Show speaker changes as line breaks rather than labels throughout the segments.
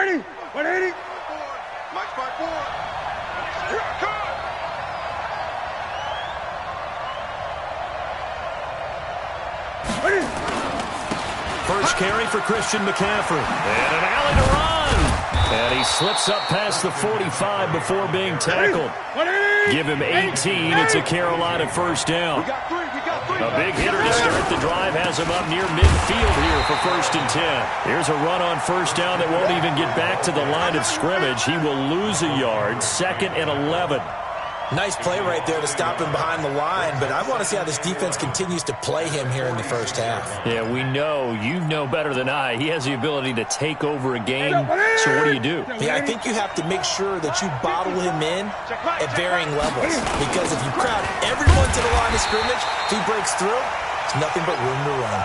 Ready? 180.
Mike's by 4. Here it comes.
Ready?
First carry for Christian McCaffrey. And an alley to run. And he slips up past the 45 before being tackled.
180.
Give him 18. It's a Carolina first down.
We got three.
A big hitter to start the drive has him up near midfield here for 1st and 10. Here's a run on first down that won't even get back to the line of scrimmage. He will lose a yard. 2nd and 11.
Nice play right there to stop him behind the line, but I want to see how this defense continues to play him here in the first half.
Yeah, we know. You know better than I. He has the ability to take over a game, so what do?
Yeah, I think you have to make sure that you bottle him in at varying levels, because if you crowd everyone to the line of scrimmage, if he breaks through, it's nothing but room to run.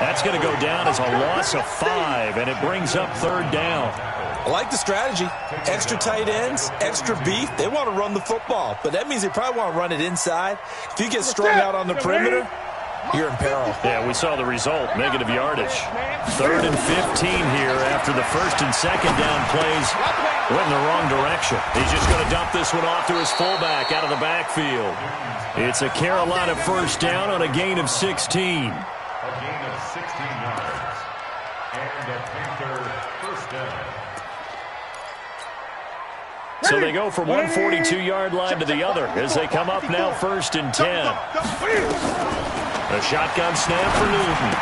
That's going to go down as a loss of 5, and it brings up 3rd down.
I like the strategy. Extra tight ends, extra beef. They want to run the football, but that means they probably want to run it inside. If you get strung out on the perimeter, you're in peril.
Yeah, we saw the result, negative yardage. 3rd and 15 here after the 1st and 2nd down plays went in the wrong direction. He's just going to dump this one off to his fullback out of the backfield. It's a Carolina first down on a gain of 16.
A gain of 16 yards. And a Panther first down.
So they go from one 42-yard line to the other as they come up now 1st and 10. A shotgun snap for Newton.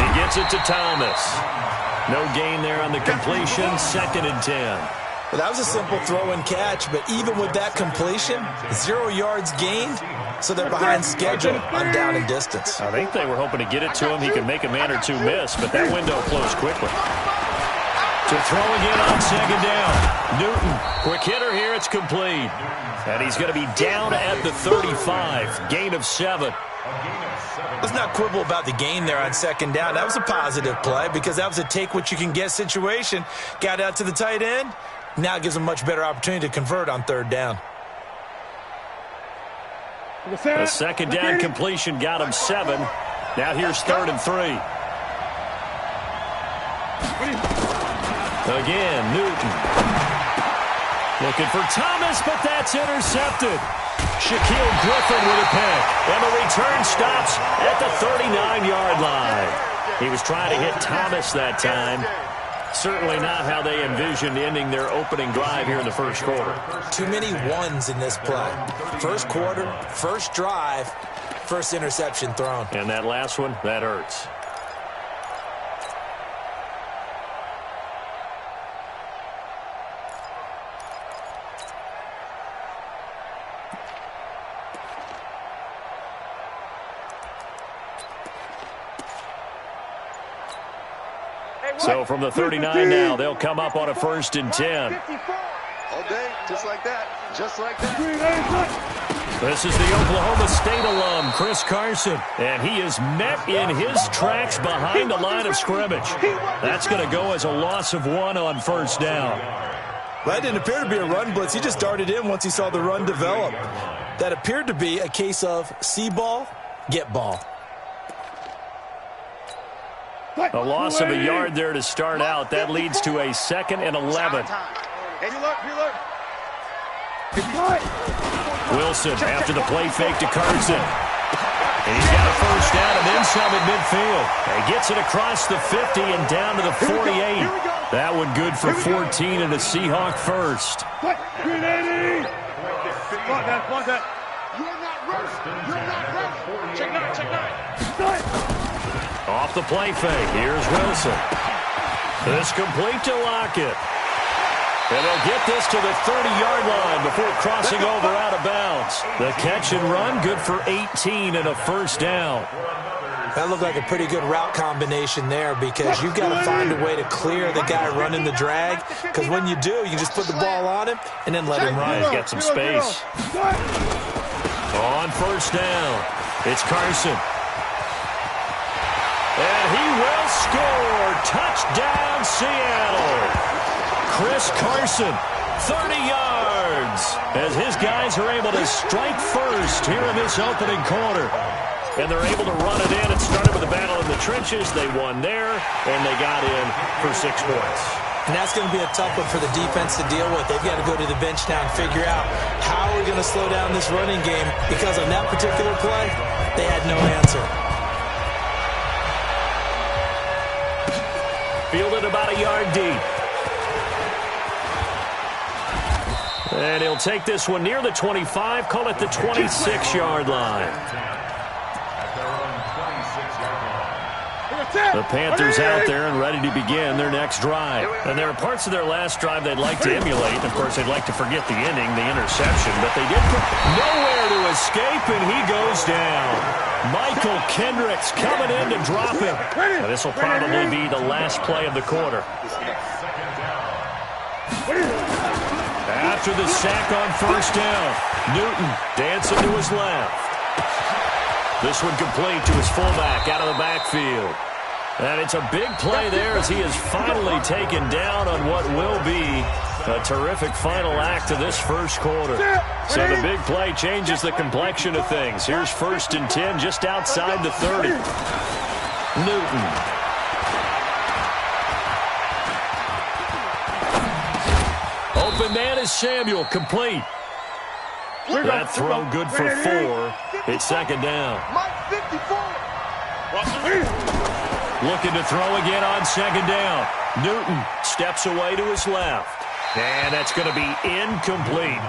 He gets it to Thomas. No gain there on the completion, 2nd and 10.
Well, that was a simple throw and catch, but even with that completion, 0 yards gained, so they're behind schedule on down and distance.
I think they were hoping to get it to him. He could make a man or two miss, but that window closed quickly. To throw again on 2nd down. Newton, quick hitter here, it's complete. And he's going to be down at the 35, gain of 7.
Let's not quibble about the gain there on 2nd down. That was a positive play because that was a take-what-you-can-get situation. Got out to the tight end. Now it gives him a much better opportunity to convert on 3rd down.
The 2nd down completion got him 7. Now here's 3rd and 3. Again, Newton. Looking for Thomas, but that's intercepted. Shaquille Griffin with a pick. And the return stops at the 39-yard line. He was trying to hit Thomas that time. Certainly not how they envisioned ending their opening drive here in the first quarter.
Too many ones in this play. First quarter, first drive, first interception thrown.
And that last one, that hurts. So from the 39 now, they'll come up on a 1st and 10.
All day, just like that. Just like that.
This is the Oklahoma State alum, Chris Carson. And he is met in his tracks behind the line of scrimmage. That's going to go as a loss of 1 on 1st down.
Well, that didn't appear to be a run blitz. He just darted in once he saw the run develop. That appeared to be a case of see ball, get ball.
A loss of a yard there to start out. That leads to a 2nd and 11.
Hey, look.
Wilson after the play fake to Carson. And he's got a first down and then some at midfield. He gets it across the 50 and down to the 48. That one good for 14 and a Seahawk first.
You're not ready. Check 9.
Off the play fake. Here's Wilson. This complete to Lockett. And they'll get this to the 30-yard line before crossing over out of bounds. The catch and run, good for 18 and a first down.
That looked like a pretty good route combination there because you've got to find a way to clear the guy running the drag, because when you do, you just put the ball on him and then let him run.
He's got some space. On first down, it's Carson. And he will score. Touchdown, Seattle. Chris Carson, 30 yards, as his guys are able to strike first here in this opening quarter. And they're able to run it in. It started with a battle in the trenches. They won there, and they got in for 6 points.
And that's going to be a tough one for the defense to deal with. They've got to go to the bench now and figure out how we're going to slow down this running game, because on that particular play, they had no answer.
Fielded about a yard deep. And he'll take this one near the 25, call it the 26-yard line. The Panthers out there and ready to begin their next drive. And there are parts of their last drive they'd like to emulate. Of course, they'd like to forget the ending, the interception, but they did put nowhere to escape, and he goes down. Michael Kendricks coming in to drop him. Now, this will probably be the last play of the quarter. After the sack on first down, Newton dancing to his left. This one complete to his fullback out of the backfield. And it's a big play there as he is finally taken down on what will be a terrific final act of this first quarter. So the big play changes the complexion of things. Here's 1st and 10 just outside the 30. Newton. Open man is Samuel, complete. That throw good for 4. It's 2nd down. Looking to throw again on 2nd down. Newton steps away to his left. And that's going to be incomplete.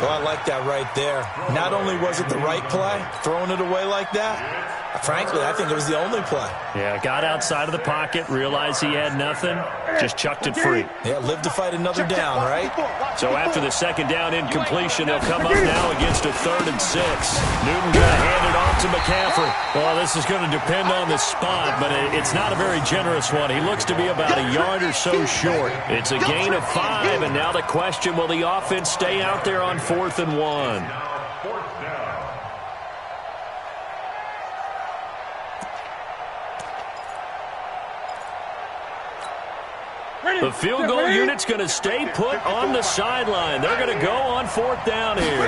Well, I like that right there. Not only was it the right play, throwing it away like that, frankly, I think it was the only play.
Yeah, got outside of the pocket, realized he had nothing, just chucked it free.
Yeah, live to fight another down, right?
So after the 2nd down incompletion, they'll come up now against a 3rd and 6. Newton going to hand it off to McCaffrey. Well, this is going to depend on the spot, but it's not a very generous one. He looks to be about a yard or so short. It's a gain of 5, and now the question, will the offense stay out there on 4th and 1? The field goal unit's going to stay put on the sideline. They're going to go on 4th down here.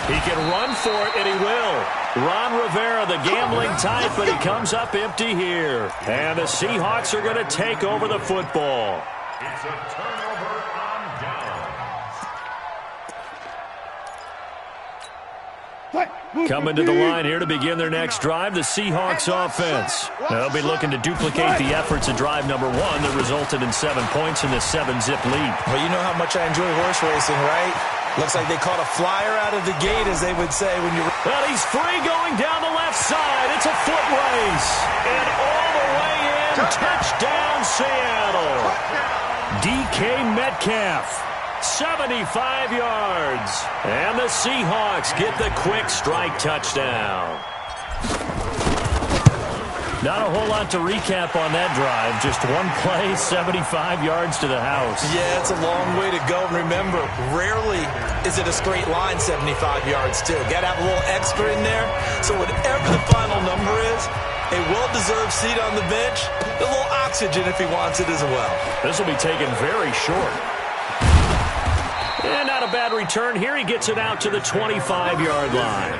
He can run for it, and he will. Ron Rivera, the gambling type, but he comes up empty here. And the Seahawks are going to take over the football.
It's a turnover on downs.
Coming to the line here to begin their next drive, the Seahawks offense. They'll be looking to duplicate the efforts of drive number 1 that resulted in 7 points in the 7-zip lead.
Well, you know how much I enjoy horse racing, right? Looks like they caught a flyer out of the gate, as they would say when you...
Well, he's free going down the left side. It's a foot race. And all the way in, touchdown Seattle. DK Metcalf, 75 yards. And the Seahawks get the quick strike touchdown. Not a whole lot to recap on that drive. Just one play, 75 yards to the house.
Yeah, it's a long way to go. And remember, rarely is it a straight line 75 yards, too. Got to have a little extra in there. So whatever the final number is, a well-deserved seat on the bench, a little oxygen if he wants it as well.
This will be taken very short. And not a bad return. Here he gets it out to the 25-yard line.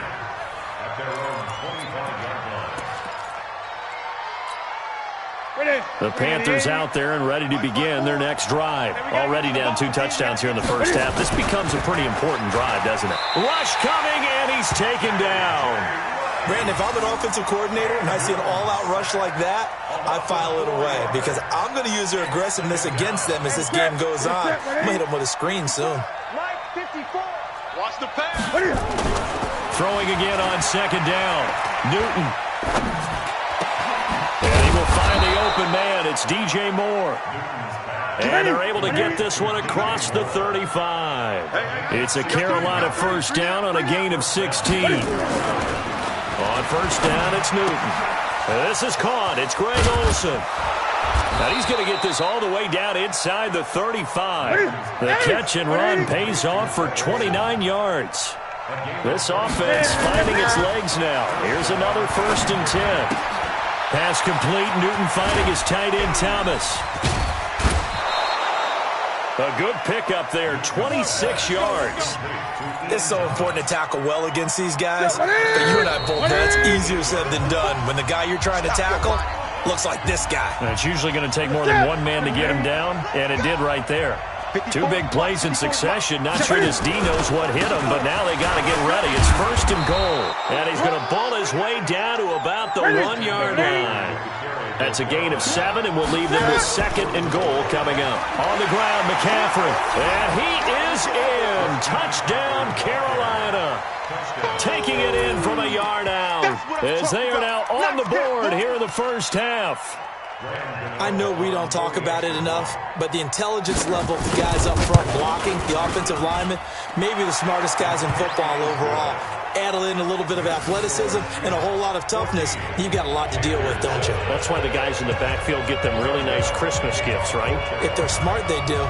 The Panthers out there and ready to begin their next drive. Already down 2 touchdowns here in the first half. This becomes a pretty important drive, doesn't it? Rush coming, and he's taken down.
Brandon, if I'm an offensive coordinator and I see an all-out rush like that, I file it away because I'm going to use their aggressiveness against them as this game goes on. I'm going to hit them with a screen soon.
Watch the pass.
Throwing again on 2nd down. Newton. And he will find the open man. It's DJ Moore. And they're able to get this one across the 35. It's a Carolina first down on a gain of 16. On first down, it's Newton. This is caught. It's Greg Olsen. Now he's going to get this all the way down inside the 35. The catch and run pays off for 29 yards. This offense finding its legs now. Here's another 1st and 10. Pass complete. Newton finding his tight end, Thomas. A good pickup there, 26 yards.
It's so important to tackle well against these guys. But you and I both know it's easier said than done. When the guy you're trying to tackle Looks like this guy.
And it's usually going to take more than one man to get him down, and it did right there. Two big plays in succession. Not sure this D knows what hit him, but now they got to get ready. It's 1st and goal. And he's going to ball his way down to about the 1-yard line. That's a gain of 7, and we'll leave them with 2nd and goal coming up. On the ground, McCaffrey. And he is in. Touchdown, Carolina. Taking it in from a yard out. As they are now on the board here in the first half.
I know we don't talk about it enough, but the intelligence level of the guys up front blocking, the offensive linemen, maybe the smartest guys in football overall. Add in a little bit of athleticism and a whole lot of toughness, you've got a lot to deal with, don't you?
That's why the guys in the backfield get them really nice Christmas gifts, right?
If they're smart, they do.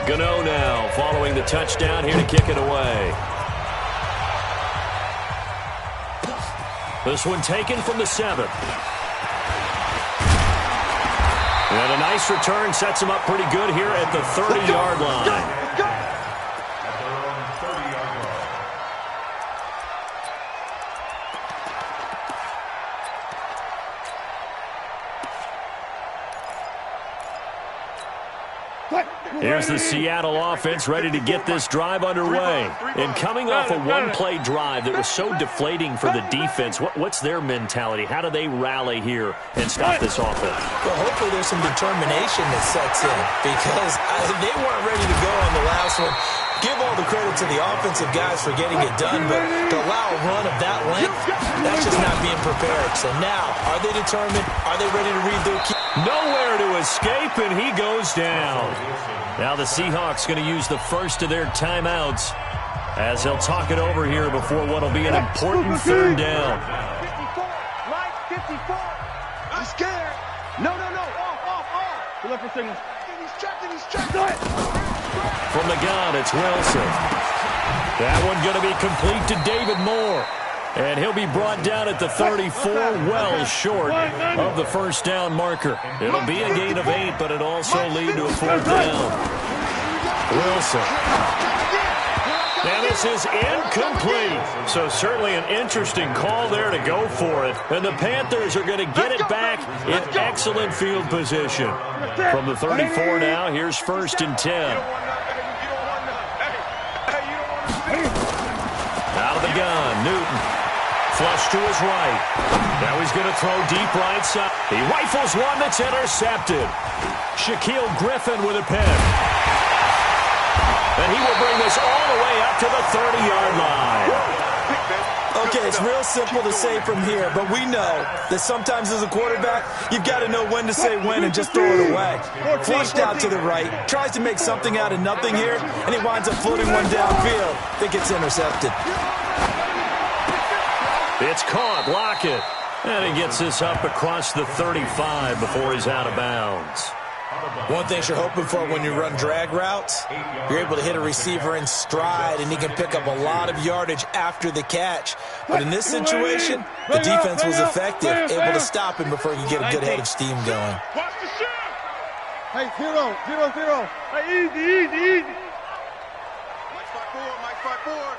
Gano now following the touchdown here to kick it away. This one taken from the 7. And a nice return sets him up pretty good here at the 30-yard line.
At their own 30-yard line.
Here's the Seattle offense ready to get this drive underway. And coming off a one-play drive that was so deflating for the defense, what's their mentality? How do they rally here and stop this offense?
Well, hopefully there's some determination that sets in because they weren't ready to go on the last one. Give all the credit to the offensive guys for getting it done, but to allow a run of that length, that's just not being prepared. So now, are they determined? Are they ready to read their key?
Nowhere to escape, and he goes down. Now the Seahawks going to use the first of their timeouts as they'll talk it over here before what will be an important 3rd down.
54, Mike, 54.
I'm scared.
No. Off. Look for signals.
He's trapped.
From the gun, it's Wilson. That one going to be complete to David Moore. And he'll be brought down at the 34, well short of the 1st down marker. It'll be a gain of 8, but it'll also lead to a 4th down. Wilson. Now this is incomplete. So certainly an interesting call there to go for it. And the Panthers are going to get it back in excellent field position. From the 34 now, here's 1st and 10. Out of the gun, Newton. Flush to his right. Now he's going to throw deep right side. He rifles one that's intercepted. Shaquille Griffin with a pick. And he will bring this all the way up to the 30-yard line.
Okay, it's real simple to say from here, but we know that sometimes as a quarterback, you've got to know when to say when and just throw it away. Flushed out to the right, tries to make something out of nothing here, and he winds up floating one downfield that gets intercepted.
It's caught, Lockett. And he gets this up across the 35 before he's out of bounds.
One thing you're hoping for when you run drag routes, you're able to hit a receiver in stride, and he can pick up a lot of yardage after the catch. But in this situation, the defense was effective, able to stop him before he could get a good head of steam going.
Watch the shot. Hey, 0. Hey, easy.
Mike's 5-4.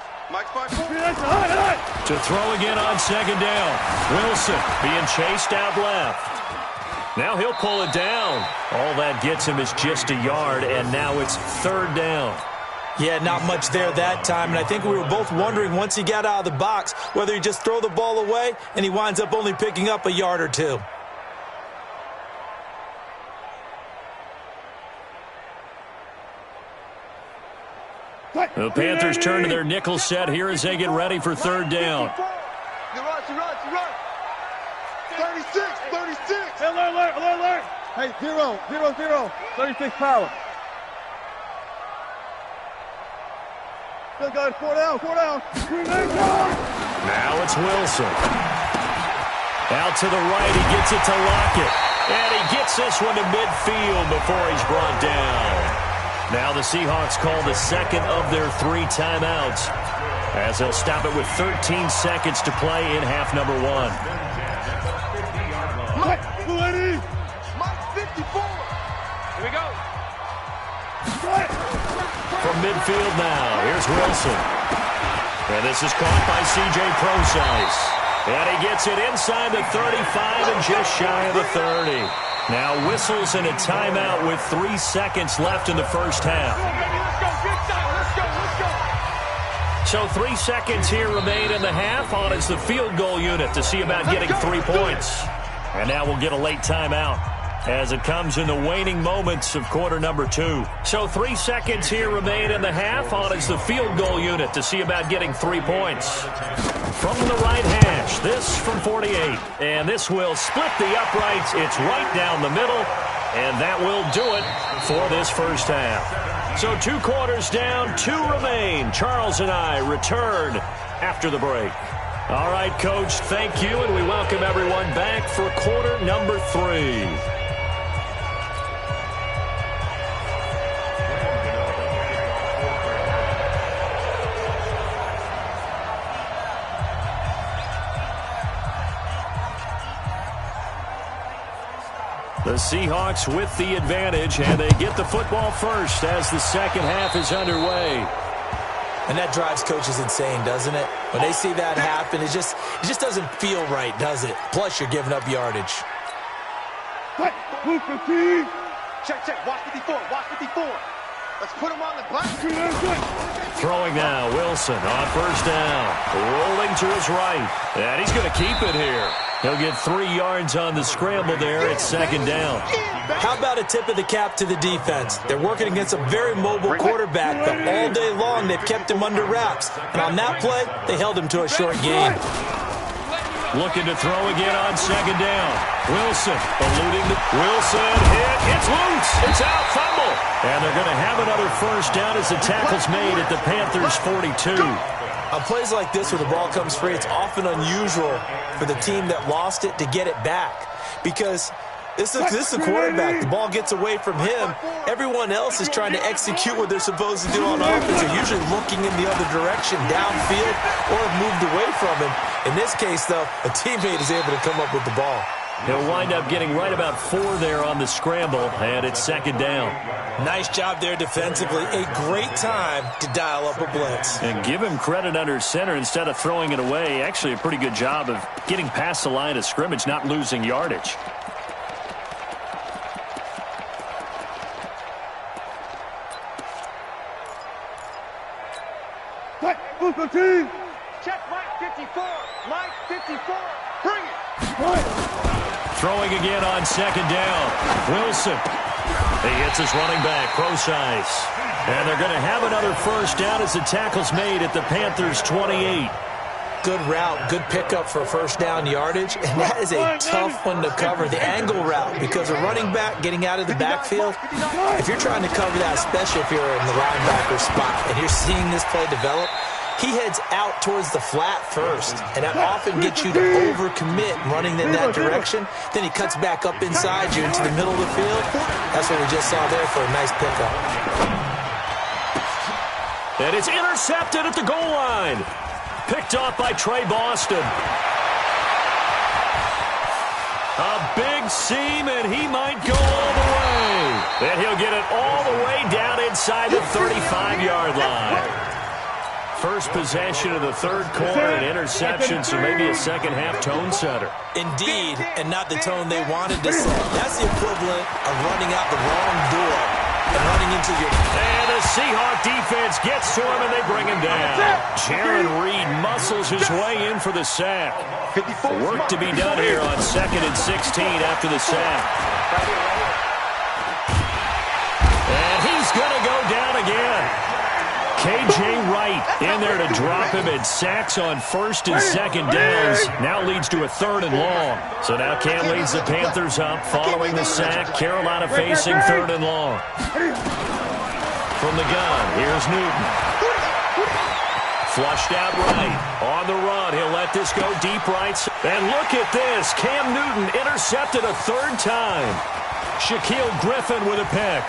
To throw again on 2nd down. Wilson being chased out left. Now he'll pull it down. All that gets him is just a yard, and now it's 3rd down.
Yeah, not much there that time, and I think we were both wondering once he got out of the box whether he'd just throw the ball away, and he winds up only picking up a yard or 2.
The Panthers turn to their nickel set here as they get ready for 3rd down.
You run. 36.
Alert. Hey, 0. 36 power. Still got it. 4 down.
Now it's Wilson. Out to the right, he gets it to Lockett. And he gets this one to midfield before he's brought down. Now the Seahawks call the 2nd of their 3 timeouts as they'll stop it with 13 seconds to play in half number 1.
Mike
54.
Here we go.
From midfield now, here's Wilson. And this is caught by C.J. Procise. And he gets it inside the 35 and just shy of the 30. Now whistles and a timeout with 3 seconds left in the first half. So 3 seconds here remain in the half. On is the field goal unit to see about getting 3 points. And now we'll get a late timeout as it comes in the waning moments of quarter number 2. So 3 seconds here remain in the half. On is the field goal unit to see about getting 3 points. From the right hash, this from 48. And this will split the uprights. It's right down the middle. And that will do it for this first half. So 2 quarters down, 2 remain. Charles and I return after the break. All right, Coach, thank you, and we welcome everyone back for quarter number 3. The Seahawks with the advantage, and they get the football first as the second half is underway.
And that drives coaches insane, doesn't it? When they see that happen, it just doesn't feel right, does it? Plus, you're giving up yardage.
Check. Watch 54. Watch 54. Let's put him on the block.
Throwing now, Wilson on first down. Rolling to his right. And he's going to keep it here. He'll get 3 yards on the scramble there at second down.
How about a tip of the cap to the defense? They're working against a very mobile quarterback, but all day long they've kept him under wraps. And on that play, they held him to a short gain.
Looking to throw again on second down. Wilson eluding the... Wilson hit. It's loose. It's out. Fumble. And they're going to have another first down as the tackle's made at the Panthers' 42.
On plays like this where the ball comes free, it's often unusual for the team that lost it to get it back. Because this is a quarterback. The ball gets away from him. Everyone else is trying to execute what they're supposed to do on offense. They're usually looking in the other direction, downfield, or have moved away from him. In this case, though, a teammate is able to come up with the ball.
He'll wind up getting right about 4 there on the scramble, and it's second down.
Nice job there defensively. A great time to dial up a blitz.
And give him credit under center instead of throwing it away. Actually, a pretty good job of getting past the line of scrimmage, not losing yardage.
Check Mike 54. Mike 54. Bring it.
Throwing again on second down. Wilson. He hits his running back, Procise. And they're going to have another first down as the tackle's made at the Panthers' 28.
Good route, good pickup for first down yardage, and that is a tough one to cover, the angle route, because a running back getting out of the backfield, if you're trying to cover that, especially if you're in the linebacker spot, and you're seeing this play develop, he heads out towards the flat first, and that often gets you to overcommit running in that direction. Then he cuts back up inside you into the middle of the field. That's what we just saw there for a nice pickup.
And it's intercepted at the goal line. Picked off by Trey Boston. A big seam, and he might go all the way. And he'll get it all the way down inside the 35-yard line. First possession of the third quarter, an interception, so maybe a second-half tone setter.
Indeed, and not the tone they wanted to set. That's the equivalent of running out the wrong door and running into your...
And the Seahawk defense gets to him, and they bring him down. Jaron Reed muscles his way in for the sack. Work to be done here on 2nd and 16 after the sack. And he's going to go down again. K.J. Wright in there to drop him, and sacks on first and second downs. Now leads to a 3rd and long. So now Cam leads the Panthers up following the sack. Carolina facing 3rd and long. From the gun, here's Newton. Flushed out right. On the run, he'll let this go deep right. And look at this. Cam Newton intercepted a 3rd time. Shaquille Griffin with a pick.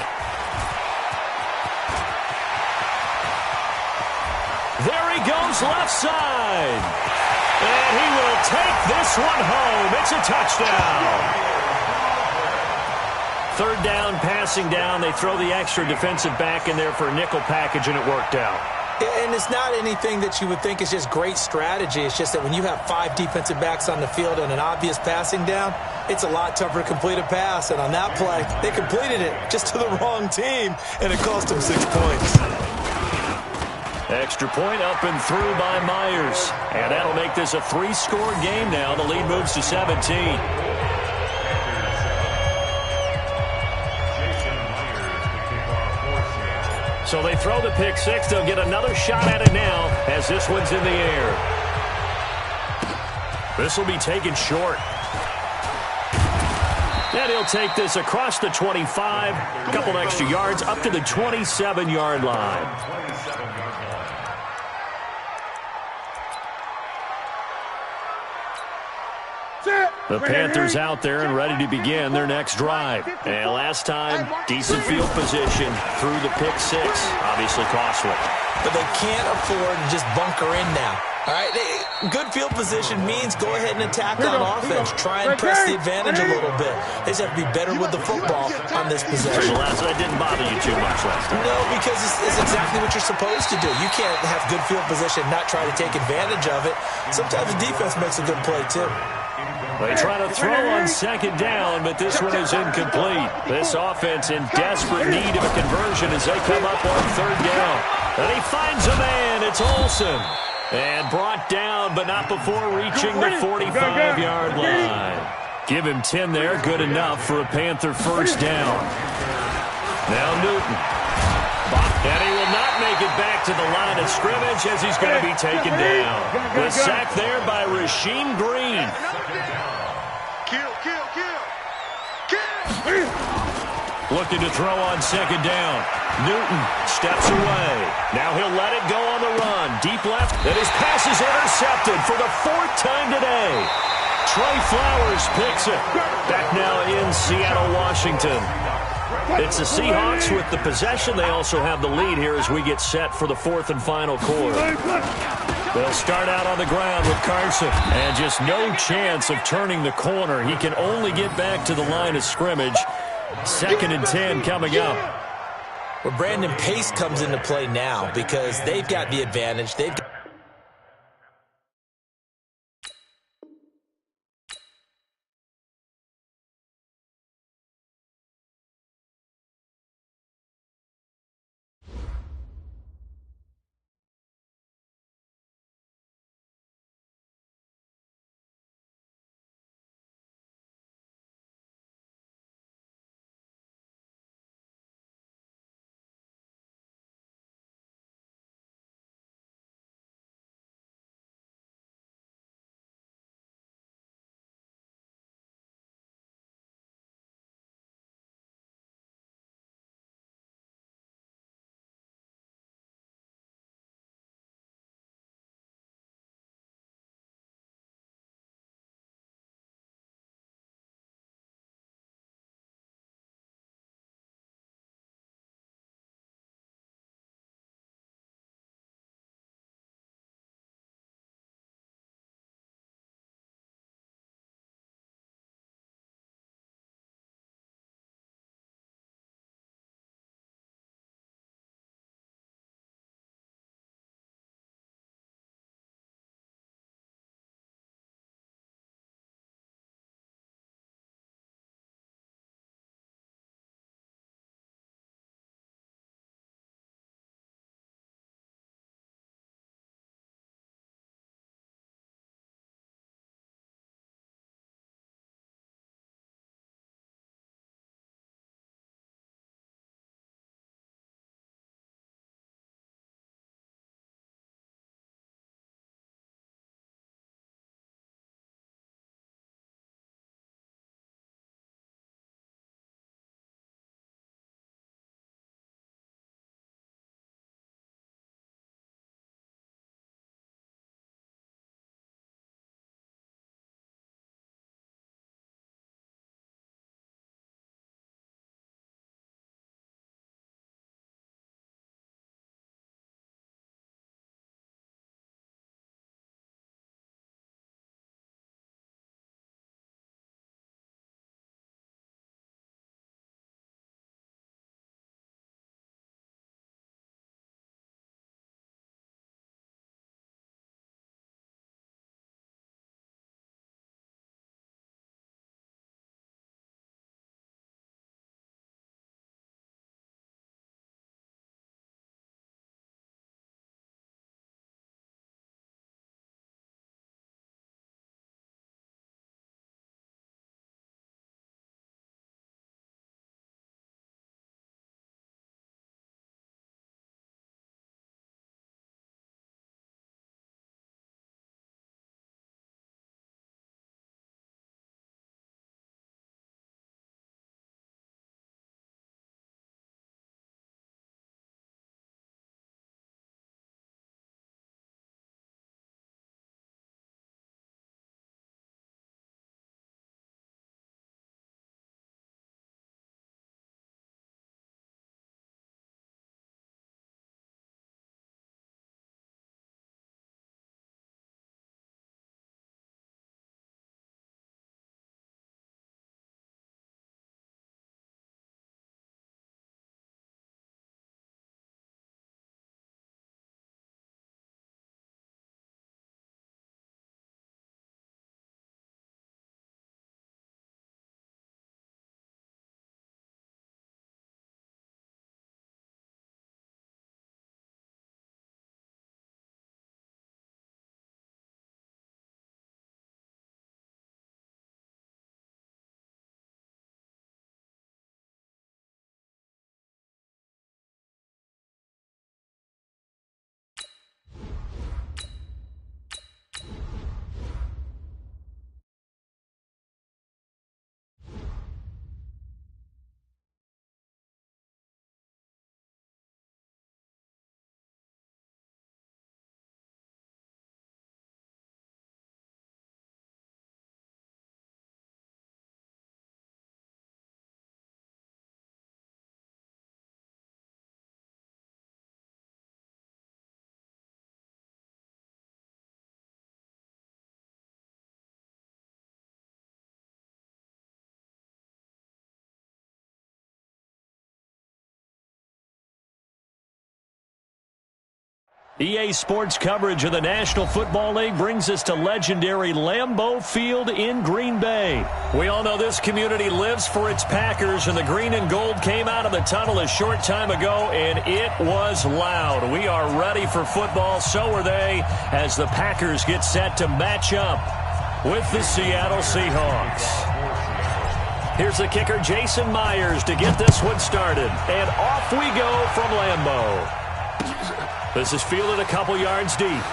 There he goes left side. And he will take this one home. It's a touchdown. 3rd down, passing down. They throw the extra defensive back in there for a nickel package, and it worked out.
And it's not anything that you would think is just great strategy. It's just that when you have 5 defensive backs on the field and an obvious passing down, it's a lot tougher to complete a pass. And on that play, they completed it just to the wrong team, and it cost them 6 points.
Extra point up and through by Myers. And that'll make this a 3-score game now. The lead moves to 17. So they throw the pick six. They'll get another shot at it now as this one's in the air. This will be taken short. And he'll take this across the 25. A couple extra yards up to the 27-yard line. The Panthers out there and ready to begin their next drive. And last time, decent field position through the pick six. Obviously costly.
But they can't afford to just bunker in now. All right, good field position means go ahead and attack on offense. Try and press the advantage a little bit. They just have to be better with the football on this possession.
Well, that didn't bother you too much last time.
No, because it's exactly what you're supposed to do. You can't have good field position and not try to take advantage of it. Sometimes the defense makes a good play, too.
They try to throw on second down, but this one is incomplete. This offense in desperate need of a conversion as they come up on third down. And he finds a man. It's Olsen. And brought down, but not before reaching the 45-yard line. Give him 10 there. Good enough for a Panther first down. Now Newton. And he will not make it back to the line of scrimmage as he's going to be taken down. The sack there by Rasheem Green. Looking to throw on second down. Newton steps away. Now he'll let it go on the run. Deep left, and his pass is intercepted for the 4th time today. Trey Flowers picks it. Back now in Seattle, Washington. It's the Seahawks with the possession. They also have the lead here as we get set for the 4th and final quarter. They'll start out on the ground with Carson. And just no chance of turning the corner. He can only get back to the line of scrimmage. 2nd and 10 coming up.
Well, Brandon Pace comes into play now because they've got the advantage. They've got
EA Sports coverage of the National Football League brings us to legendary Lambeau Field in Green Bay. We all know this community lives for its Packers, and the green and gold came out of the tunnel a short time ago, and it was loud. We are ready for football, so are they, as the Packers get set to match up with the Seattle Seahawks. Here's the kicker, Jason Myers, to get this one started. And off we go from Lambeau. This is fielded a couple yards deep.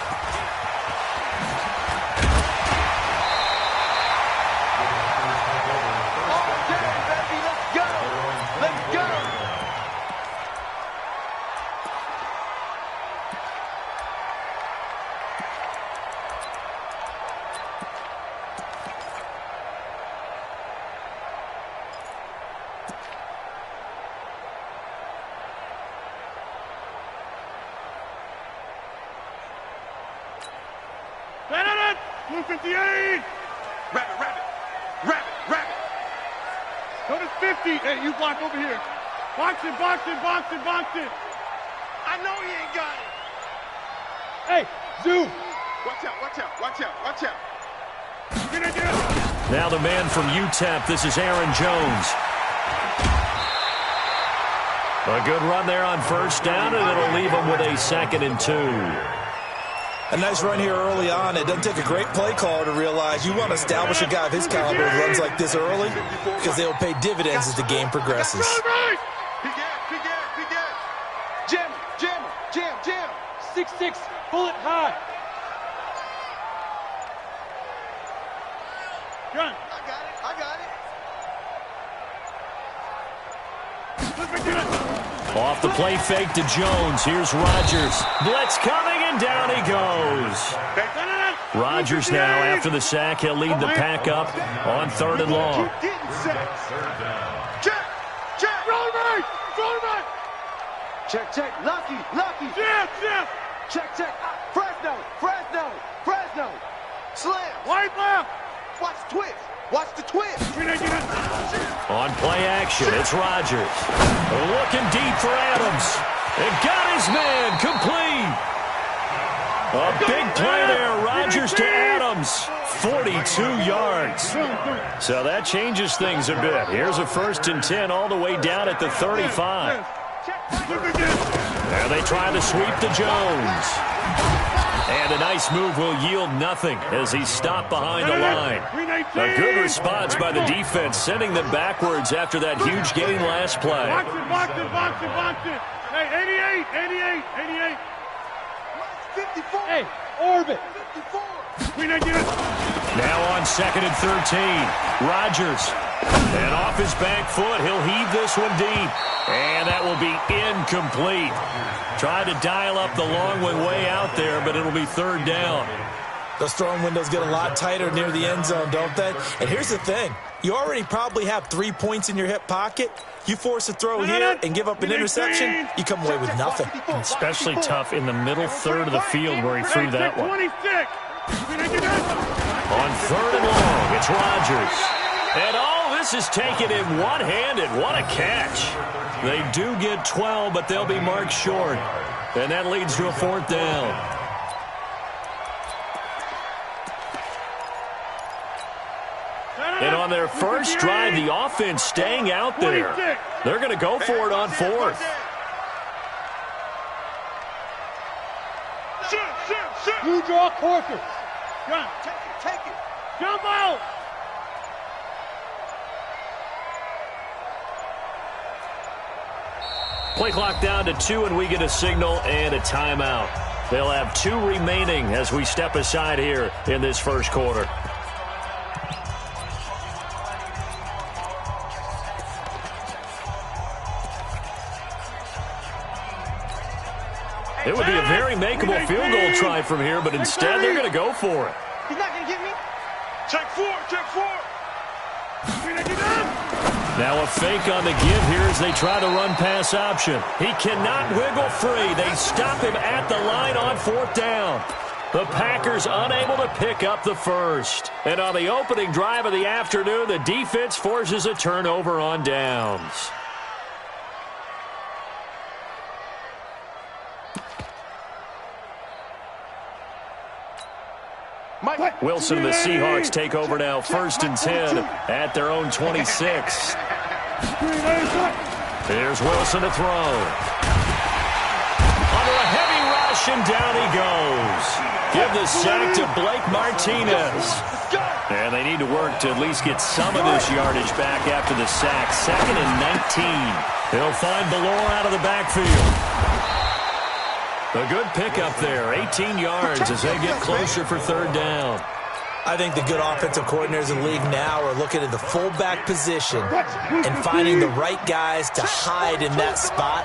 Blue 58! Rabbit! Go to 50. Hey, you block over here. Box it. I know he ain't got it. Hey, Zoo. Watch out.
Now the man from UTEP, this is Aaron Jones. A good run there on first down, and it'll leave him with a 2nd and 2.
A nice run here early on. It doesn't take a great play caller to realize you want to establish a guy of his caliber who runs like this early because they'll pay dividends as the game progresses.
Jam. 6'6", bullet high. Gun. I got it.
Off the play fake to Jones. Here's Rodgers. Blitz coming, and down he goes. Rodgers now, after the sack, he'll lead the pack up on 3rd and long.
Check. Lucky.
Jam.
Check. Fresno. Slam.
White left.
Watch the twist.
On play action, it's Rodgers. Looking deep for Adams. And got his man complete. A big play there. Rodgers to Adams. 42 yards. So that changes things a bit. Here's a 1st and 10 all the way down at the 35. There they try to sweep to Jones. And a nice move will yield nothing as he's stopped behind the line. A good response by the defense, sending them backwards after that huge gain last play.
Box it. Hey, 88.
54.
Hey, orbit.
54.
Now on 2nd and 13. Rodgers. And off his back foot, he'll heave this one deep. And that will be incomplete. Tried to dial up the long one way out there, but it'll be 3rd down.
Those throwing windows get a lot tighter near the end zone, don't they? And here's the thing. You already probably have 3 points in your hip pocket. You force a throw here and give up an interception, you come away with nothing.
Especially tough in the middle 3rd of the field where he threw that one. On 3rd and long, it's Rodgers. And all this is taken in one-handed. What a catch. They do get 12, but they'll be marked short. And that leads to a 4th down. And on their first drive, the offense staying out there. They're going to go for it on 4th.
You draw Corker. Gun.
Take it.
Jump out.
Play clock down to 2, and we get a signal and a timeout. They'll have 2 remaining as we step aside here in this first quarter. It would be a very makeable field goal try from here, but instead they're going to go for it.
He's not going to get me.
Check 4.
Now a fake on the give here as they try to run pass option. He cannot wiggle free. They stop him at the line on 4th down. The Packers unable to pick up the first. And on the opening drive of the afternoon, the defense forces a turnover on downs. Wilson and the Seahawks take over now, 1st and 10 at their own 26. Here's Wilson to throw. Under a heavy rush, and down he goes. Give the sack to Blake Martinez. And they need to work to at least get some of this yardage back after the sack. 2nd and 19. He'll find Ballore out of the backfield. A good pickup there, 18 yards as they get closer for 3rd down.
I think the good offensive coordinators in the league now are looking at the fullback position and finding the right guys to hide in that spot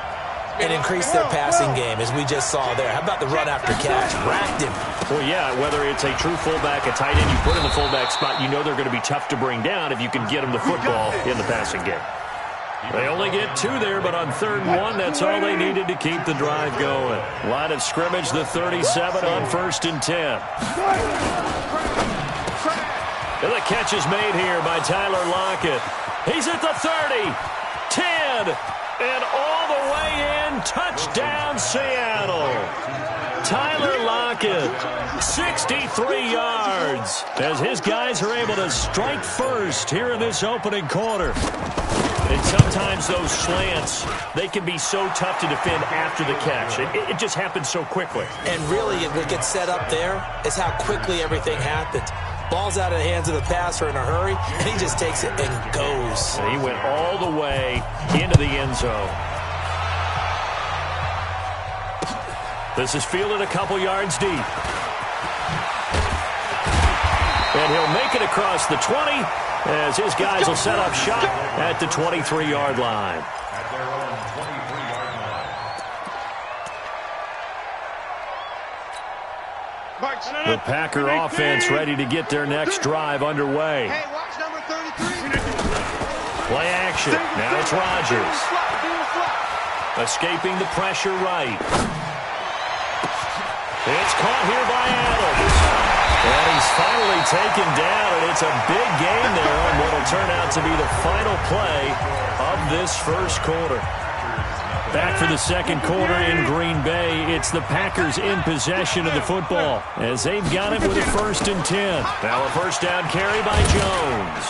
and increase their passing game, as we just saw there. How about the run after catch? Racked him.
Well, yeah, whether it's a true fullback, a tight end you put in the fullback spot, you know they're going to be tough to bring down if you can get them the football in the passing game. They only get 2 there, but on 3rd and 1, that's all they needed to keep the drive going. Line of scrimmage, the 37 on 1st and 10. And the catch is made here by Tyler Lockett. He's at the 30, 10, and all the way in. Touchdown, Seattle. Tyler Lockett, 63 yards, as his guys are able to strike first here in this opening quarter. And sometimes those slants, they can be so tough to defend after the catch. It just happens so quickly.
And really, what gets set up there is how quickly everything happens. Ball's out of the hands of the passer in a hurry, and he just takes it and goes.
And he went all the way into the end zone. This is fielded a couple yards deep. And he'll make it across the 20 as his guys will set up shop at the 23-yard line.
At their own 23-yard line.
The Packer offense ready to get their next drive underway.
Hey, watch number 33.
Play action. Now it's Rodgers. Escaping the pressure right. It's caught here by Adams. And he's finally taken down, and it's a big gain there on what will turn out to be the final play of this first quarter. Back for the second quarter in Green Bay. It's the Packers in possession of the football as they've got it with a 1st and 10. Now a first down carry by Jones.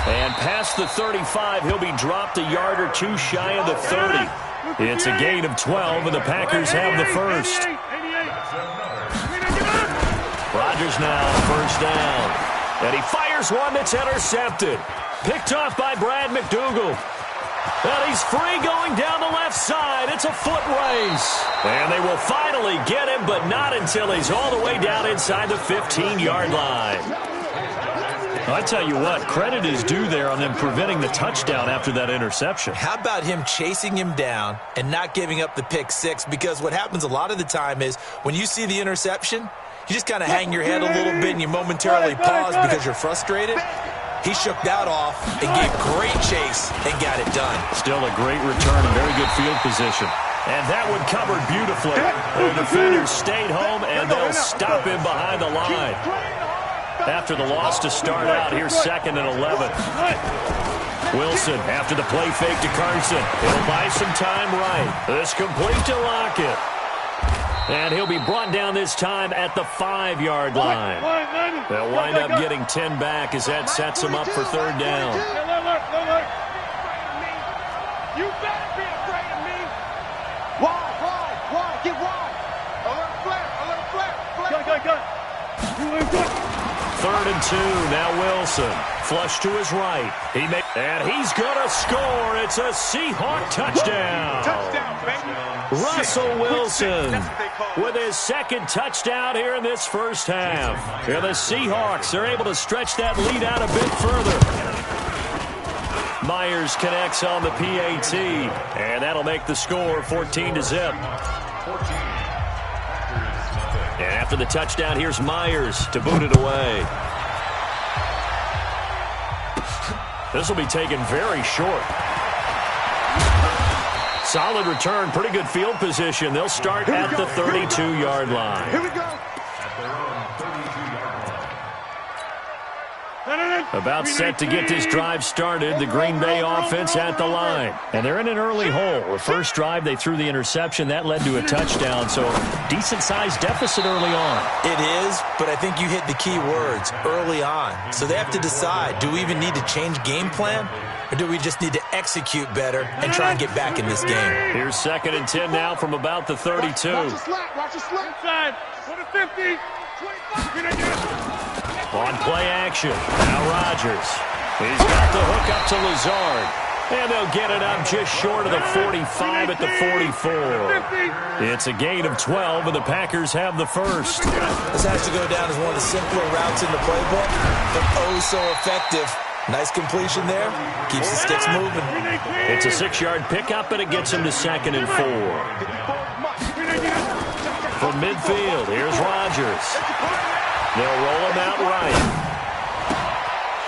And past the 35, he'll be dropped a yard or 2 shy of the 30. It's a gain of 12, and the Packers have the first. Rodgers now, first down. And he fires one that's intercepted. Picked off by Brad McDougal. And he's free going down the left side. It's a foot race. And they will finally get him, but not until he's all the way down inside the 15-yard line. I tell you what, credit is due there on them preventing the touchdown after that interception.
How about him chasing him down and not giving up the pick six? Because what happens a lot of the time is when you see the interception, you just kind of hang your head a little bit and you momentarily pause because you're frustrated. He shook that off and gave great chase and got it done.
Still a great return and very good field position. And that one covered beautifully. The defenders stayed home, and they'll stop him behind the line. After the loss to start out, here's 2nd and 11. Wilson after the play fake to Carson. He'll buy some time right. This complete to Lockett. And he'll be brought down this time at the 5-yard line. They'll wind up getting 10 back as that sets them up for 3rd down.
You better be afraid of me.
Wide, get wide.
A little flat.
Go.
3rd and 2, now Wilson. Flush to his right. And he's going to score. It's a Seahawk touchdown.
Touchdown, baby.
Russell Wilson with his 2nd touchdown here in this first half. And the Seahawks are able to stretch that lead out a bit further. Myers connects on the PAT, and that'll make the score 14-0. And after the touchdown, here's Myers to boot it away. This will be taken very short. Solid return, pretty good field position. They'll start at the 32-yard line.
Here we go.
At their own 32-yard line.
About set to get this drive started. The Green Bay offense at the line. And they're in an early hole. The first drive, they threw the interception. That led to a touchdown. So decent-sized deficit early on.
It is, but I think you hit the key words, early on. So they have to decide, do we even need to change game plan? Or do we just need to execute better and try and get back in this game?
Here's 2nd and 10 now from about the 32.
Watch the slap. Watch the slap. Inside. Go to 50. 25.
On play action. Now Rodgers. He's got the hook up to Lazard. And they'll get it up just short of the 45 at the 44. It's a gain of 12, and the Packers have the first.
This has to go down as one of the simpler routes in the playbook, but oh so effective. Nice completion there. Keeps the sticks moving.
It's a 6-yard pickup, and it gets him to 2nd and 4. From midfield, here's Rodgers. They'll roll him out right.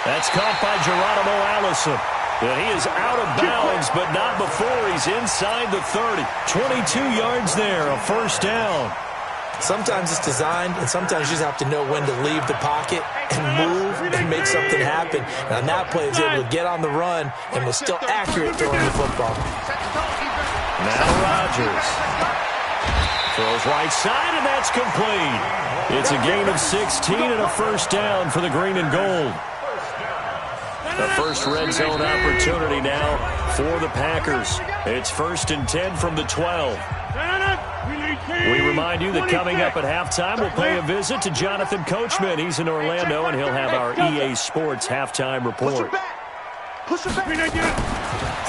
That's caught by Geronimo Allison. And he is out of bounds, but not before he's inside the 30. 22 yards there, a first down.
Sometimes it's designed, and sometimes you just have to know when to leave the pocket and move and make something happen. And on that play, he was able to get on the run and was still accurate throwing the football.
Now Rodgers throws right side, and that's complete. It's a gain of 16 and a first down for the green and gold. The first red zone opportunity now for the Packers. It's 1st and 10 from the 12. We remind you that coming up at halftime, we'll pay a visit to Jonathan Coachman. He's in Orlando, and he'll have our EA Sports halftime report.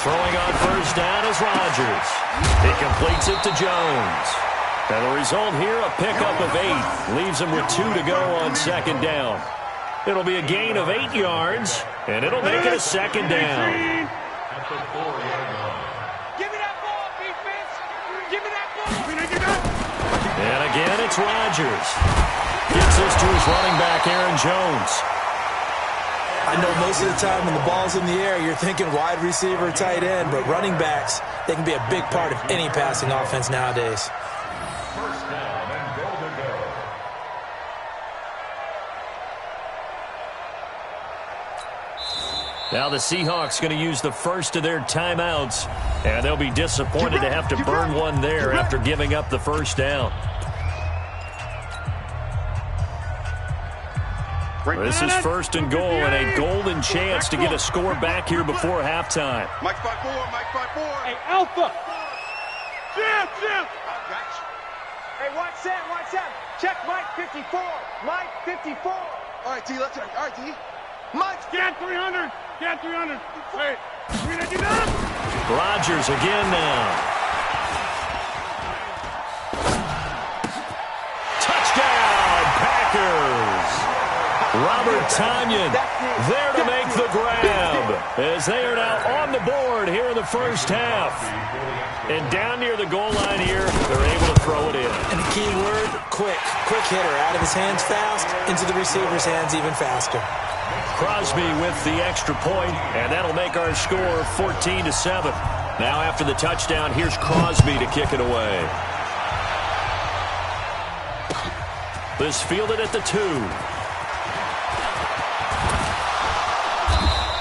Throwing on first down is Rodgers. He completes it to Jones. And the result here, a pickup of 8. Leaves him with 2 to go on 2nd down. It'll be a gain of 8 yards, and it'll make it a 2nd down.
Give me that ball, defense. Give me that ball.
And again, it's Rodgers. Gets this to his running back, Aaron Jones.
I know most of the time when the ball's in the air, you're thinking wide receiver, tight end, but running backs, they can be a big part of any passing offense nowadays.
First down and goal to go.
Now the Seahawks going to use the first of their timeouts, and they'll be disappointed to have to burn one there after giving up the first down. This is 1st and goal and a golden chance to get a score back here before halftime.
Mike 5-4, Mike 5-4. Hey, Alpha. Jim. Hey, watch Sam. Check Mike 54. Mike 54. All right, T, let's go. All right, T. Mike. Scan 300. Hey, we're going to do that.
Rodgers again now. Touchdown, Packers. Robert Tonyan there to make the grab as they are now on the board here in the first half. And down near the goal line here, they're able to throw it in.
And the key word, quick. Quick hitter. Out of his hands fast, into the receiver's hands even faster.
Crosby with the extra point, and that'll make our score 14-7. Now after the touchdown, here's Crosby to kick it away. This fielded at the 2.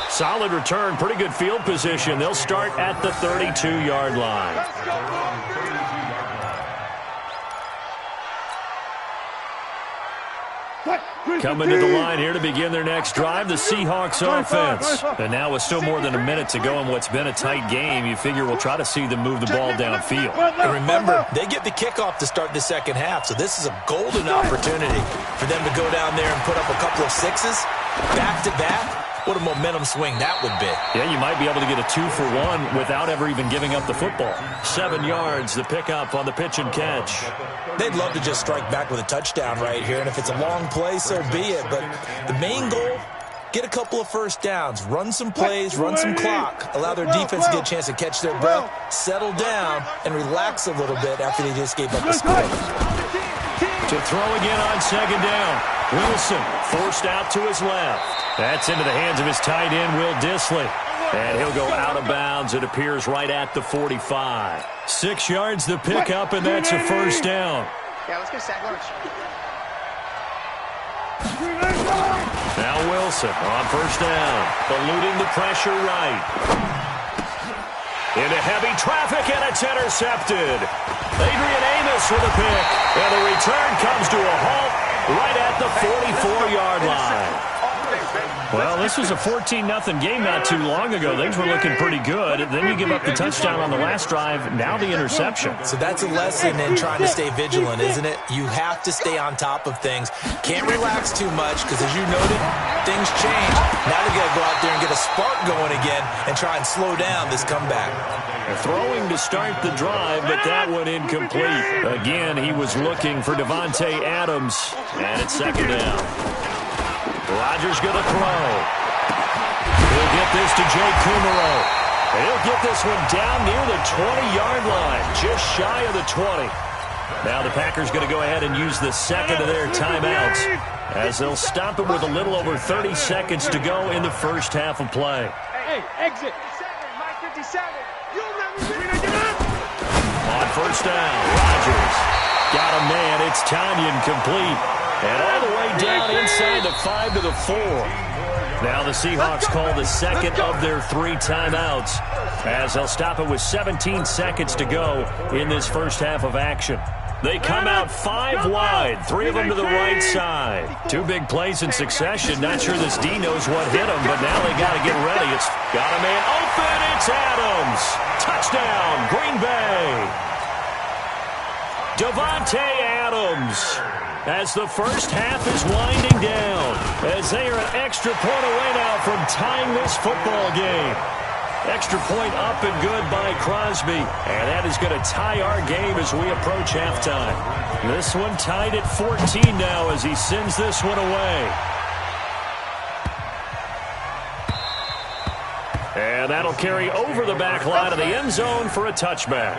Solid return, pretty good field position. They'll start at the 32-yard line. Coming to the line here to begin their next drive, the Seahawks offense. And now with still more than a minute to go in what's been a tight game, you figure we'll try to see them move the ball downfield.
And remember, they get the kickoff to start the second half, so this is a golden opportunity for them to go down there and put up a couple of 6s back-to-back. What a momentum swing that would be.
Yeah, you might be able to get a 2-for-1 without ever even giving up the football. 7 yards, the pickup on the pitch and catch.
They'd love to just strike back with a touchdown right here, and if it's a long play, so be it. But the main goal, get a couple of first downs, run some plays, run some clock, allow their defense to get a chance to catch their breath, settle down, and relax a little bit after they just gave up the score.
To throw again on second down. Wilson forced out to his left. That's into the hands of his tight end, Will Dissly. And he'll go out of bounds. It appears right at the 45. 6 yards the pickup, and that's a first down.
Yeah, let's get sack lunch.
Now Wilson on first down. Eluding the pressure right. Into heavy traffic, and it's intercepted. Adrian Amos with a pick. And the return comes to a halt right at the 44-yard line. Well, this was a 14-0 game not too long ago. Things were looking pretty good. Then you give up the touchdown on the last drive. Now the interception.
So that's a lesson in trying to stay vigilant, isn't it? You have to stay on top of things. Can't relax too much because, as you noted, things change. Now they got to go out there and get a spark going again and try and slow down this comeback.
Throwing to start the drive, but that one incomplete. Again, he was looking for Davante Adams, and it's second down. Rodgers going to throw. He'll get this to Jake Kumaro. He'll get this one down near the 20-yard line, just shy of the 20. Now the Packers going to go ahead and use the second of their timeouts as they'll stop it with a little over 30 seconds to go in the first half of play.
Hey, exit. Mike 57.
On first down, Rodgers got a man. It's Tanyan complete. And all the way down inside the 5 to the 4. Now the Seahawks call the second of their 3 timeouts as they'll stop it with 17 seconds to go in this first half of action. They come out 5 wide, 3 of them to the right side. 2 big plays in succession. Not sure this D knows what hit him, but now they got to get ready. It's got a man open. It's Adams. Touchdown, Green Bay. Davante Adams. As the first half is winding down, as they are an extra point away now from tying this football game. Extra point up and good by Crosby, and that is going to tie our game as we approach halftime. This one tied at 14 now as he sends this one away. And that'll carry over the back line of the end zone for a touchback.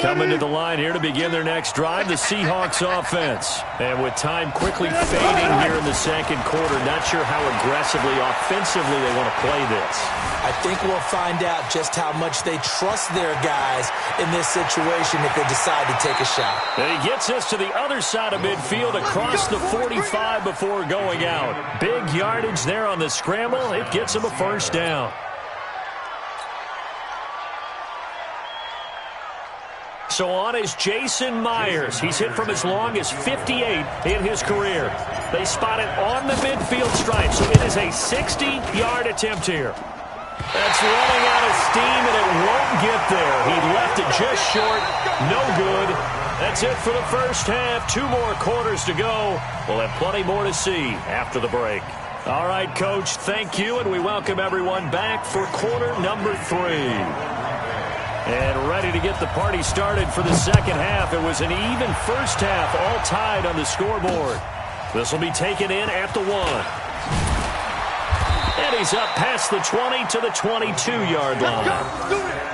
Coming to the line here to begin their next drive, the Seahawks offense. And with time quickly fading here in the second quarter, not sure how aggressively, offensively they want to play this.
I think we'll find out just how much they trust their guys in this situation if they decide to take a shot.
And he gets us to the other side of midfield across the 45 before going out. Big yardage there on the scramble. It gets him a first down. So on is Jason Myers. He's hit from as long as 58 in his career. They spot it on the midfield stripe, so it is a 60-yard attempt here. That's running out of steam, and it won't get there. He left it just short. No good. That's it for the first half. 2 more quarters to go. We'll have plenty more to see after the break. All right, Coach, thank you, and we welcome everyone back for quarter number 3. And ready to get the party started for the second half. It was an even first half, all tied on the scoreboard. This will be taken in at the 1. And he's up past the 20 to the 22-yard line.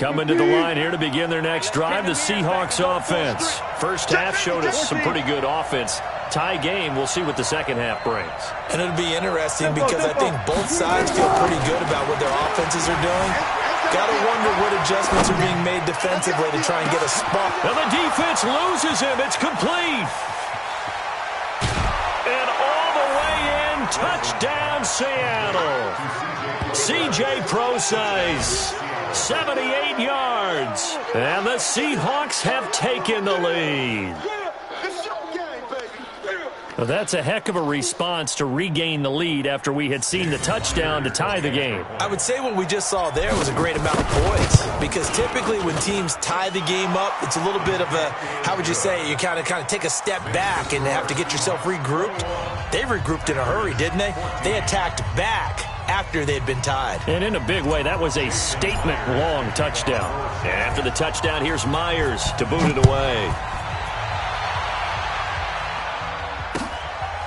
Coming to the line here to begin their next drive, the Seahawks offense. First half showed us some pretty good offense. Tie game, we'll see what the second half brings.
And it'll be interesting because I think both sides feel pretty good about what their offenses are doing. Got to wonder what adjustments are being made defensively to try and get a spot.
And the defense loses him. It's complete. And all the way in, touchdown Seattle. C.J. Prosise. 78 yards. And the Seahawks have taken the lead. Well, that's a heck of a response to regain the lead after we had seen the touchdown to tie the game.
I would say what we just saw there was a great amount of poise, because typically when teams tie the game up, it's a little bit of a, how would you say, you kind of take a step back and have to get yourself regrouped. They regrouped in a hurry, didn't they? They attacked back after they'd been tied.
And in a big way, that was a statement-long touchdown. And after the touchdown, here's Myers to boot it away.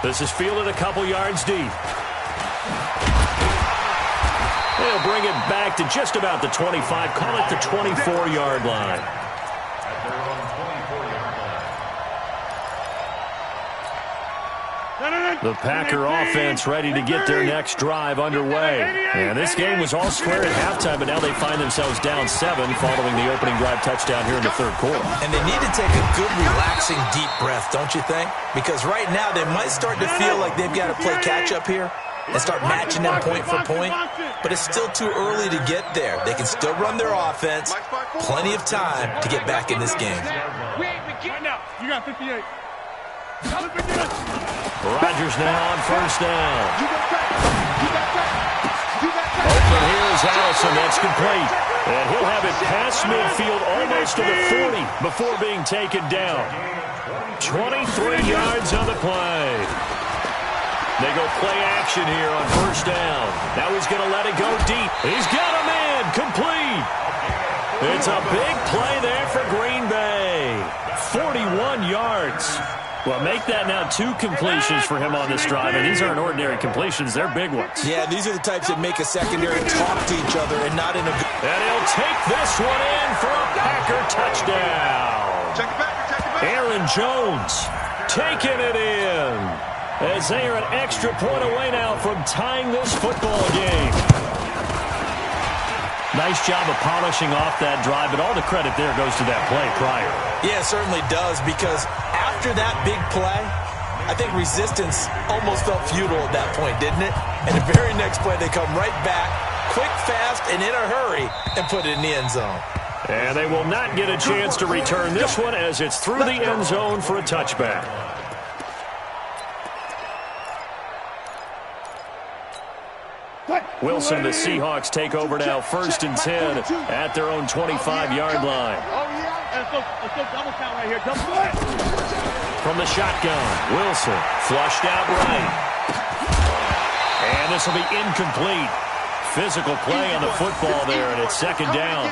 This is fielded a couple yards deep. They'll bring it back to just about the 25. Call it the 24-yard line.
At their own 24-yard line.
The Packer offense ready to get their next drive underway. And this game was all square at halftime, but now they find themselves down 7 following the opening drive touchdown here in the third quarter.
And they need to take a good, relaxing, deep breath, don't you think? Because right now they might start to feel like they've got to play catch-up here and start matching them point for point. But it's still too early to get there. They can still run their offense. Plenty of time to get back in this game.
You got 58.
Rodgers now on first down. Open here is Allison. That's complete. And he'll have it past midfield almost to the 40 before being taken down. 23 yards on the play. They go play action here on first down. Now he's going to let it go deep. He's got a man. Complete. It's a big play there for Green Bay. 41 yards. Well, make that now 2 completions for him on this drive, and these aren't ordinary completions. They're big ones.
Yeah, these are the types that make a secondary talk to each other and not in a...
And he'll take this one in for a Packer touchdown.
Check it back.
Aaron Jones taking it in as they are an extra point away now from tying this football game. Nice job of polishing off that drive, but all the credit there goes to that play prior.
Yeah, it certainly does, because after that big play, I think resistance almost felt futile at that point, didn't it? And the very next play, they come right back, quick, fast, and in a hurry, and put it in the end zone.
And they will not get a chance to return this one as it's through the end zone for a touchback. Wilson, the Seahawks take over now, 1st and 10 at their own 25-yard line.
Let's go double count right here. Double count.
From the shotgun, Wilson flushed out right. And this will be incomplete. Physical play on the football there, and it's 2nd down.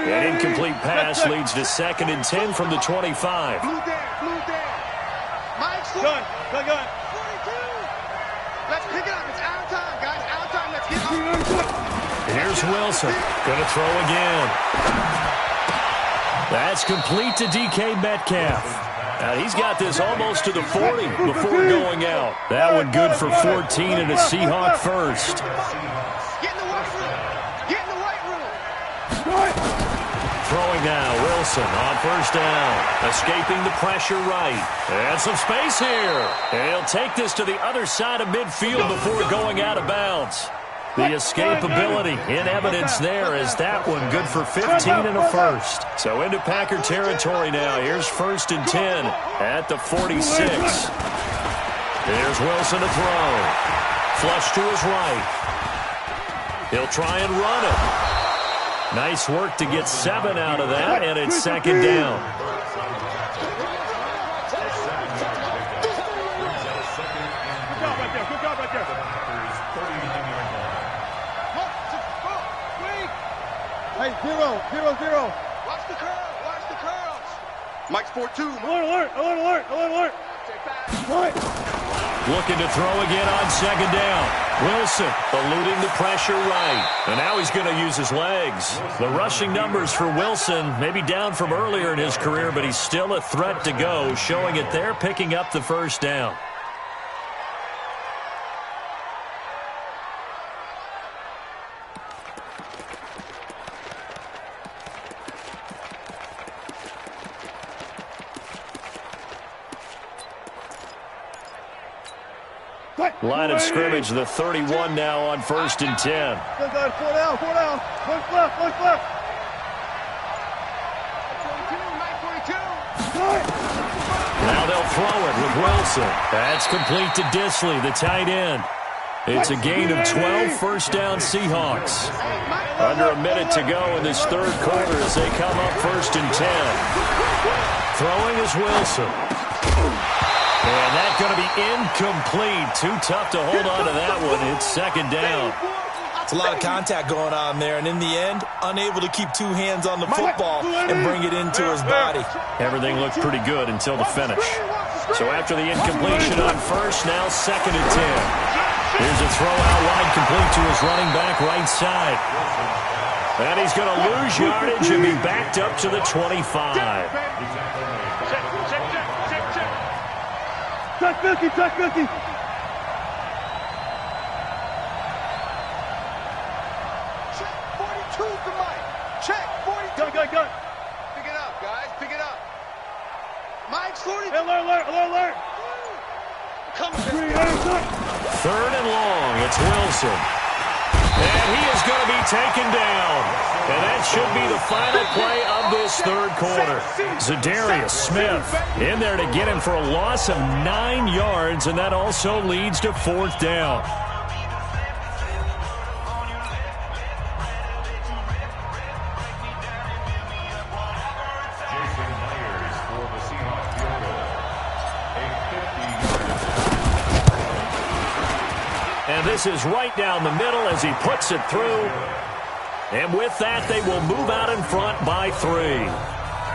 An incomplete pass leads to 2nd and 10 from the 25.
Blue there. Mike's
Good.
Let's pick it up. It's out of time, guys. Out of time. Let's get up.
Here's Wilson. Going to throw again. That's complete to DK Metcalf. Now he's got this almost to the 40 before going out. That one good for 14 and a Seahawk first.
Get in the white room.
Throwing now, Wilson on first down. Escaping the pressure right. And some space here. And he'll take this to the other side of midfield before going out of bounds. The escapability in evidence there as that one good for 15 and a first. So into Packer territory now. Here's 1st and 10 at the 46. There's Wilson to throw. Flush to his right. He'll try and run it. Nice work to get 7 out of that, and it's 2nd down.
Good job right there. Hey, 0.
Watch the curls. Mike's 4-2.
Alert.
Looking to throw again on 2nd down. Wilson eluding the pressure right. And now he's going to use his legs. The rushing numbers for Wilson maybe down from earlier in his career, but he's still a threat to go, showing it there, picking up the 1st down. Line of scrimmage, the 31 now on 1st and 10.
4 down. Look left.
Now they'll throw it with Wilson. That's complete to Disley, the tight end. It's a gain of 12, 1st down Seahawks. Under a minute to go in this 3rd quarter as they come up 1st and 10. Throwing is Wilson. And that's going to be incomplete. Too tough to hold on to that one. It's 2nd down.
It's a lot of contact going on there, and in the end, unable to keep 2 hands on the football and bring it into his body.
Everything looked pretty good until the finish. So after the incompletion on first, now 2nd and 10. Here's a throw out wide, complete to his running back right side. And he's going to lose yardage and be backed up to the 25.
Check 50, check 50.
Check 42 for Mike. Check 42.
Go.
Pick it up, guys. Pick it up. Mike's 40.
Alert.
Come on.
3rd and long. It's Wilson. And he is going to be taken down. And that should be the final play of this 3rd quarter. Zadarius Smith in there to get him for a loss of 9 yards, and that also leads to 4th down. And this is right down the middle as he puts it through. And with that, they will move out in front by 3.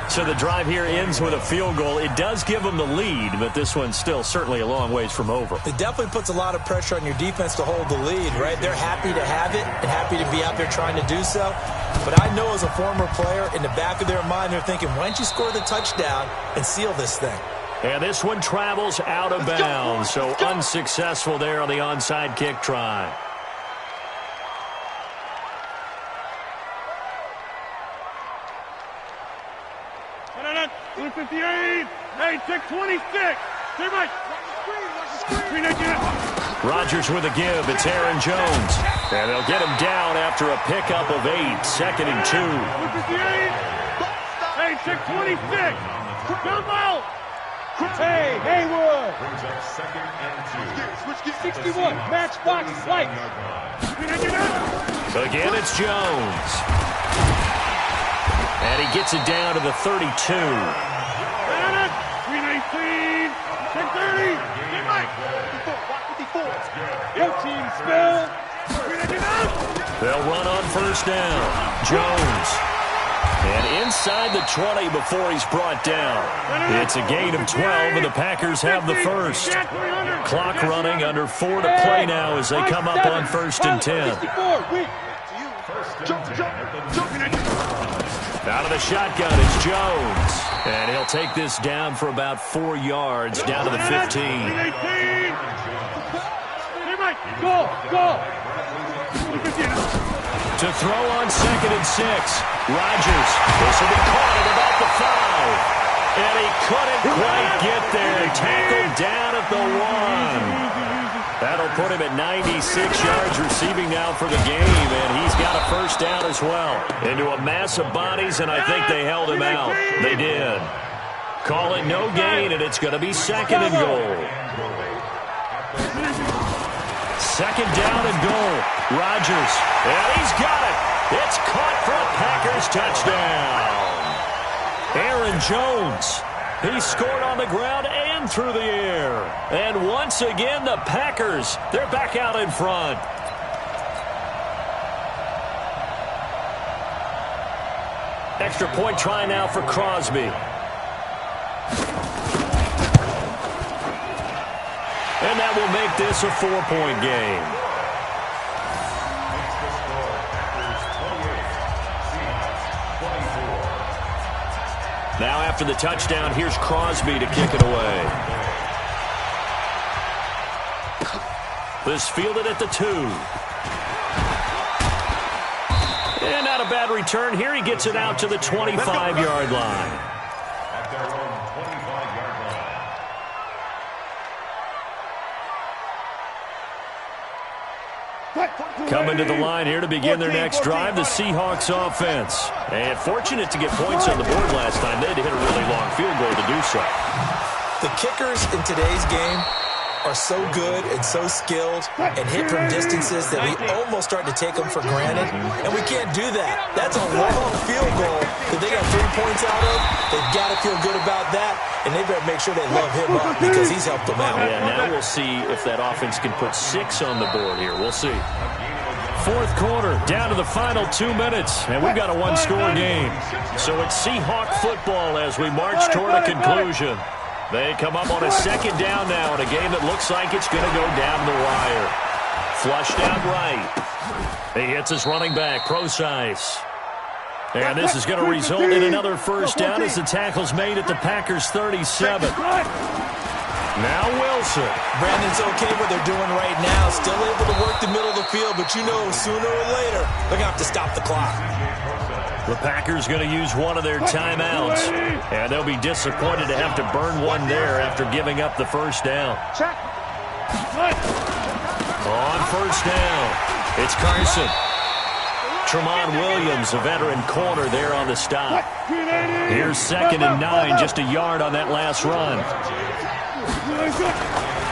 So the drive here ends with a field goal. It does give them the lead, but this one's still certainly a long ways from over.
It definitely puts a lot of pressure on your defense to hold the lead, right? They're happy to have it and happy to be out there trying to do so. But I know as a former player, in the back of their mind, they're thinking, why don't you score the touchdown and seal this thing?
And this one travels out of bounds, so unsuccessful there on the onside kick try.
No. 258. Hey, check 26. Hey, Mike. Screen again.
Rodgers with a give. It's Aaron Jones. And they'll get him down after a pickup of 8. 2nd and 2.
258. Hey, check 26. Come out. Hey, Haywood.
Brings up 2nd and 2.
61. Matchbox flight.
So again, it's Jones. And he gets it down to the 32.
319. 630. Get Mike. 54. Your team spell.
They'll run on 1st down. Jones. And inside the 20 before he's brought down. It's a gain of 12, and the Packers have the first. Clock running, under 4 to play now as they come up on 1st and 10. Out of the shotgun, it's Jones. And he'll take this down for about 4 yards, down to the 15.
Go.
To throw on 2nd and 6. Rodgers. This will be caught at about the 5. And he couldn't quite get there. Tackled down at the 1. That'll put him at 96 yards receiving now for the game. And he's got a 1st down as well. Into a mass of bodies, and I think they held him out. They did. Call it no gain, and it's going to be 2nd and goal. 2nd down and goal. Rodgers. And he's got it. It's caught for a Packers touchdown. Aaron Jones. He scored on the ground and through the air. And once again, the Packers, they're back out in front. Extra point try now for Crosby. And that will make this a 4-point game. Now after the touchdown, here's Crosby to kick it away. This fielded at the 2. And not a bad return. Here he gets it out to the 25-yard line.
At their own 25-yard line.
Coming to the line here to begin their next drive, the Seahawks offense. And fortunate to get points on the board last time. They had to hit a really long field goal to do so.
The kickers in today's game are so good and so skilled and hit from distances that we almost start to take them for granted. And we can't do that. That's a long field goal that they got 3 points out of. They've got to feel good about that, and they better make sure they love him up because he's helped them out.
Yeah, now we'll see if that offense can put 6 on the board here. We'll see. 4th quarter, down to the final 2 minutes, and we've got a 1-score game. So it's Seahawk football as we march toward a conclusion. They come up on a second down now in a game that looks like it's going to go down the wire. Flushed out right. He hits his running back, Procise. And this is going to result in another first down as the tackle's made at the Packers' 37. Now Wilson.
Brandon's okay what they're doing right now. Still able to work the middle of the field, but you know sooner or later they're going to have to stop the clock.
The Packers going to use one of their timeouts, and they'll be disappointed to have to burn one there after giving up the first down. On first down, it's Carson. Tramon Williams, a veteran corner there on the stop. Here's 2nd and 9, just a yard on that last run.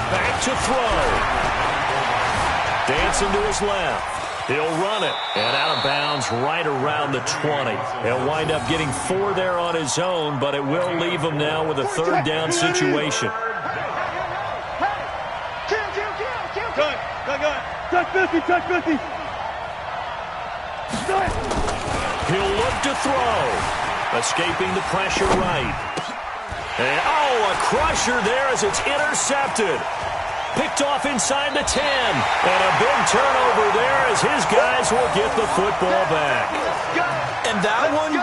Back to throw. Dancing to his left. He'll run it, and out of bounds right around the 20. He'll wind up getting 4 there on his own, but it will leave him now with a third down situation.
Touch 50, touch 50.
He'll look to throw. Escaping the pressure right. And, a crusher there as it's intercepted. Picked off inside the 10. And a big turnover there as his guys will get the football back.
And that one,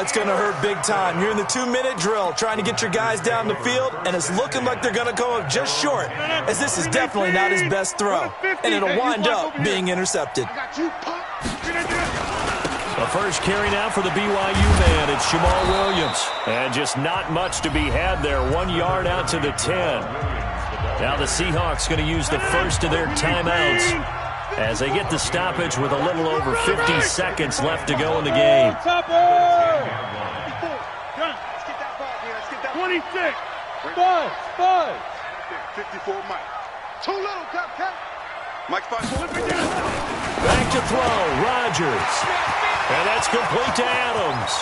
it's going to hurt big time. You're in the 2-minute drill trying to get your guys down the field, and it's looking like they're going to come up just short, as this is definitely not his best throw. And it'll wind up being intercepted.
The first carry now for the BYU man. It's Jamal Williams. And just not much to be had there. 1 yard out to the 10. Now the Seahawks going to use the first of their timeouts as they get the stoppage with a little over 50 seconds left to go in the game.
26. 5. 54, Mike. Too little, cut. Mike 5.
Back to throw, Rodgers. And that's complete to Adams.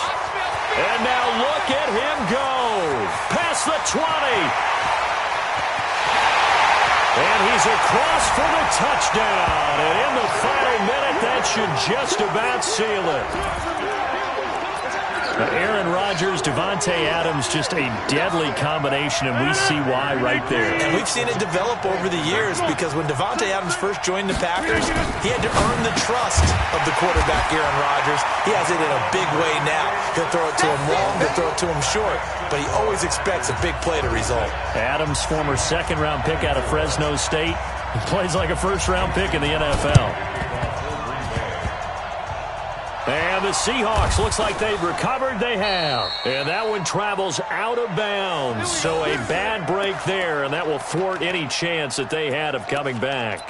And now look at him go. Past the 20. And he's across for the touchdown. And in the final minute, that should just about seal it. Aaron Rodgers, Davante Adams, just a deadly combination, and we see why right there.
And we've seen it develop over the years because when Davante Adams first joined the Packers, he had to earn the trust of the quarterback, Aaron Rodgers. He has it in a big way now. He'll throw it to him long, he'll throw it to him short, but he always expects a big play to result.
Adams, former second-round pick out of Fresno State, he plays like a first-round pick in the NFL. And the Seahawks, looks like they've recovered. They have. And that one travels out of bounds. So a bad break there, and that will thwart any chance that they had of coming back.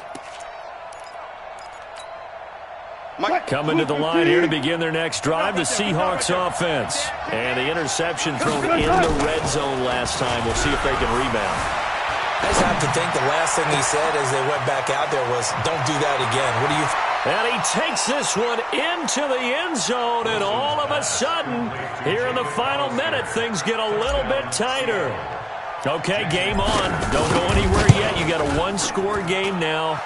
Coming to the line here to begin their next drive, the Seahawks offense. And the interception thrown in the red zone last time. We'll see if they can rebound.
I just have to think the last thing he said as they went back out there was, don't do that again. What do you think?
And he takes this one into the end zone, and all of a sudden, here in the final minute, things get a little bit tighter. Okay, game on. Don't go anywhere yet. You got a one-score game now.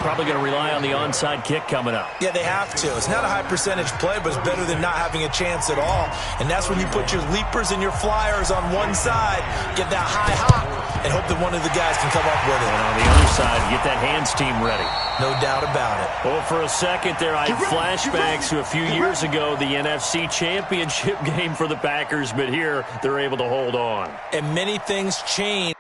Probably going to rely on the onside kick coming up.
Yeah, they have to. It's not a high percentage play, but it's better than not having a chance at all. And that's when you put your leapers and your flyers on one side, get that high hop, and hope that one of the guys can come up with it.
And on the other side, get that hands team ready.
No doubt about it.
Well, for a second there, I had flashbacks to a few years ago, the NFC Championship game for the Packers, but here they're able to hold on.
And many things change.